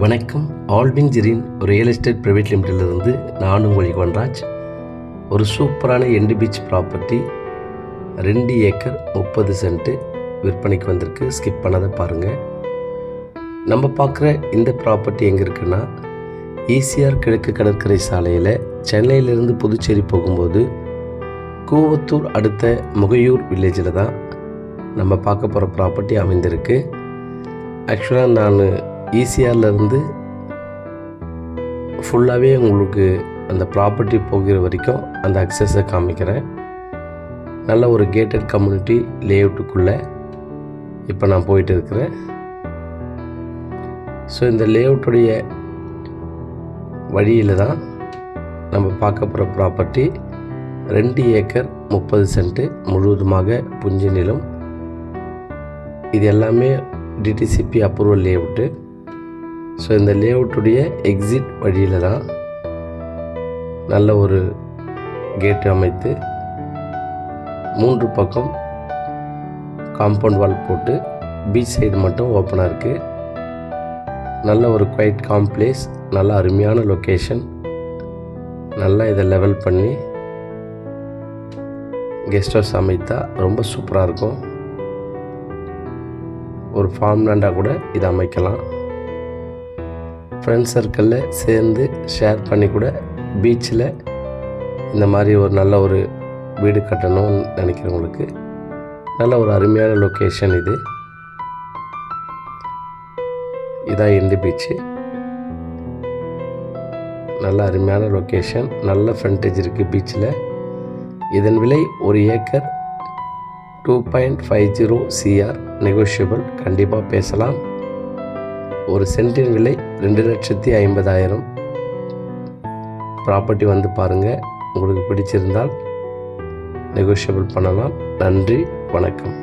வணக்கம். Alwin Jerin real estate private லிமிட்டடிலிருந்து நான் உங்கள் யுவன்ராஜ். ஒரு சூப்பரான எண்டு பீச் ப்ராப்பர்ட்டி 2 ஏக்கர் 30 சென்ட்டு விற்பனைக்கு வந்திருக்கு. ஸ்கிப் பண்ணாத பாருங்கள். நம்ம பார்க்குற இந்த ப்ராப்பர்ட்டி எங்கே இருக்குன்னா, ஈசிஆர் கிழக்கு கடற்கரை சாலையில் சென்னையிலேருந்து புதுச்சேரி போகும்போது கூவத்தூர் அடுத்த முகையூர் வில்லேஜில் தான் நம்ம பார்க்க போகிற ப்ராப்பர்ட்டி அமைந்திருக்கு. ஆக்சுவலாக நான் ஈசிஆர்லேருந்து ஃபுல்லாகவே உங்களுக்கு அந்த ப்ராப்பர்ட்டி போகிற வரைக்கும் அந்த அக்சஸை காமிக்கிறேன். நல்ல ஒரு கேட்டட் கம்யூனிட்டி லேஅவுட்டுக்குள்ளே இப்போ நான் போயிட்டு இருக்கிறேன். ஸோ இந்த லேஅவுட்டுடைய வழியில் தான் நம்ம பார்க்க போகிற ப்ராப்பர்ட்டி 2 ஏக்கர் 30 சென்ட்டு முழுவதுமாக புஞ்ச நிலம். இது எல்லாமே டிடிசிபி அப்ரூவல் லேஅவுட்டு. ஸோ இந்த லேஅவுட்டுடைய எக்ஸிட் வழியில் தான் நல்ல ஒரு கேட்டு அமைத்து 3 பக்கம் காம்பவுண்ட் வால் போட்டு பீச் சைடு மட்டும் ஓப்பனாக இருக்குது. நல்ல ஒரு குவைட் காம்ப்ளேஸ், நல்ல அருமையான லொக்கேஷன். நல்லா இதை லெவல் பண்ணி கெஸ்ட் ஹவுஸ் அமைத்தா ரொம்ப சூப்பராக இருக்கும். ஒரு ஃபார்ம் லேண்டாக கூட இதை அமைக்கலாம். ஃப்ரெண்ட்ஸ் சர்க்கிளில் சேர்ந்து ஷேர் பண்ணி கூட பீச்சில் இந்த மாதிரி ஒரு நல்ல ஒரு வீடு கட்டணும்னு நினைக்கிறவங்களுக்கு நல்ல ஒரு அருமையான லொக்கேஷன் இது. இதான் எண்டு பீச்சு. நல்ல அருமையான லொக்கேஷன், நல்ல ஃப்ரண்டேஜ் இருக்குது பீச்சில். இதன் விலை 1 ஏக்கர் 2.50 CR நெகோஷியபிள். கண்டிப்பாக பேசலாம். ஒரு சென்ட்டின் விலை 2,50,000. ப்ராப்பர்ட்டி வந்து பாருங்கள். உங்களுக்கு பிடிச்சிருந்தால் நெகோஷியபிள் பண்ணலாம். நன்றி, வணக்கம்.